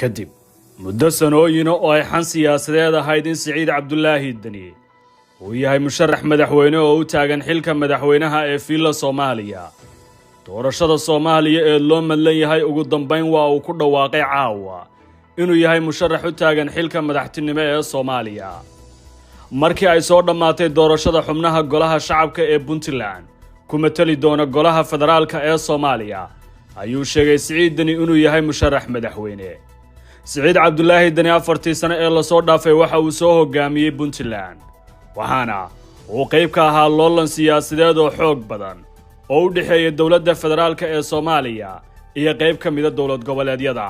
kadib muddo sanooyin oo ay xan siyaasadeed ahayd in Siciid Cabdulaahi Dani uu yahay musharax madaxweyne oo u taagan xilka madaxweynaha ee fiila Soomaaliya. doorashada Soomaaliya ee loo madlan yahay ugu dambeyn waa uu ku dhawaaqay caawa inuu yahay musharax u taagan xilka madaxtinimo ee Soomaaliya. markii ay soo dhamaatay doorashada xubnaha golaha shacabka ee Puntland kuma tali doona golaha federaalka ee Soomaaliya ayuu sheegay Siciid Dani inuu yahay musharax madaxweyne. Siciid Cabdulaahi Dani 4 sano ee la soo dhaafay waxa uu soo hogaamiyay Puntland, waxaana uu qayb ka ahaa loolan siyaasadeed oo xoog badan oo u dhexeeya dowladda federaalka ee Soomaaliya iyo qayb ka mid ah dowlad goboleedyada.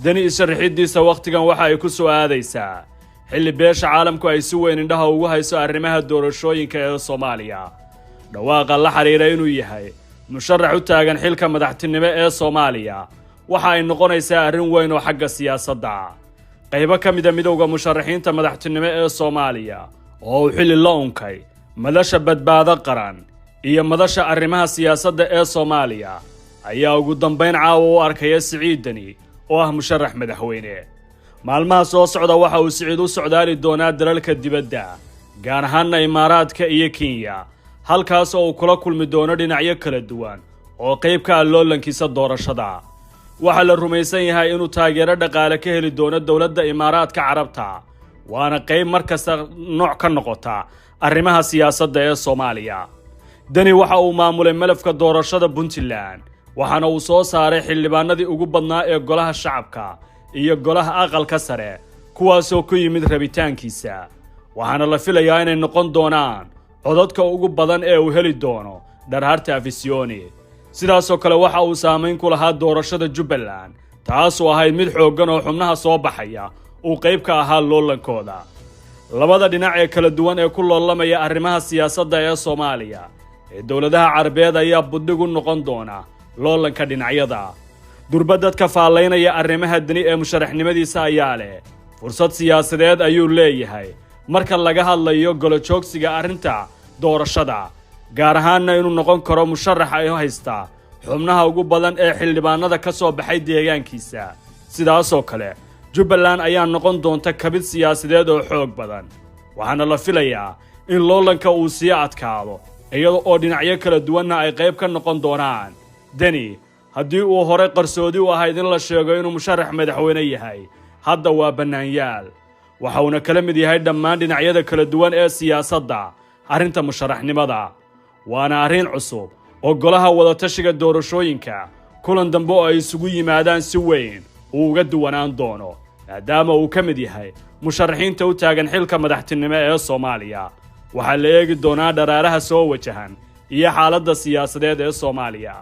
Dani sharaxidiisa waqtigan waxa ay ku soo aadaysaa xilli beesha caalamku ay si weyn indhaha ugu hayso arrimaha doorashooyinka ee Soomaaliya. dhawaaqa la xiriira inuu yahay musharax u taagan xilka madaxtinimo ee Soomaaliya waxa ay noqonaysaa arrin weyn oo xagga siyaasadda. qaybo ka mid ah midowga musharaxiinta madaxtinimo ee Soomaaliya oo uu xilli la unkay madasha badbaado qaran iyo madasha arrimaha siyaasadda ee Soomaaliya ayaa ugu dambeyn caawa u arkaya Siciid Dani oo ah musharax madaxweyne. maalmaha soo socda waxa uu Siciid u socdaali doonaa dalalka dibadda, gaar ahaan Imaaraadka iyo Kenya, halkaas oo uu kula kulmi doono dhinacyo kala duwan oo qayb ka ah loolankiisa doorashada. waxaa la rumaysan yahay inuu taageero dhaqaale ka heli doono dowladda Imaaraadka Carabta, waana qayb markasta nooc ka noqota arrimaha siyaasadda ee Soomaaliya. Dani waxa uu maamulay malafka doorashada Puntland, waxaana uu soo saaray xildhibaanadii ugu badnaa ee golaha shacabka iyo golaha aqalka sare, kuwaasoo ku yimid rabitaankiisa. waxaana la filayaa inay noqon doonaan codadka ugu badan ee uu heli doono Dhararta Afisyooni. sidaasoo kale waxa uu saameyn ku lahaa doorashada Jubbaland, taasoo ahayd mid xooggan oo xubnaha soo baxaya uu qayb ka ahaa loolankooda. labada dhinac ee kala duwan ee ku loolamaya arrimaha siyaasadda ee Soomaaliya ee dowladaha Carabeed ayaa buddig u noqon doona loolanka dhinacyada. durba dadka faalaynaya arrimaha Dani ee musharaxnimadiisa ayaa leh fursad siyaasadeed ayuu leeyahay marka laga hadlayo golo joogsiga arrinta doorashada, gaar ahaanna inuu noqon karo musharax ay haysta xubnaha ugu badan ee xildhibaanada ka soo baxay deegaankiisa. sidaasoo kale Jubbaland ayaa noqon doonta kabid siyaasadeed oo xoog badan, waxaana la filayaa in loolanka uu sii adkaado iyada oo dhinacyo kala duwanna ay qayb ka noqon doonaan. Dani haddii uu hore qarsoodi u ahayd in la sheego inuu musharax madaxweyne yahay, hadda waa bannaanyaal. waxa uuna kala mid yahay dhammaan dhinacyada kala duwan ee siyaasadda arrinta musharaxnimada. waana arrin cusub oo golaha wadatashiga doorashooyinka kulan dambe oo ay isugu yimaadaan si weyn uu uga duwanaan doono, maadaama uu ka mid yahay musharaxiinta u taagan xilka madaxtinimo ee Soomaaliya. waxaa la eegi doonaa dharaaraha soo wajahan iyo xaaladda siyaasadeed ee Soomaaliya.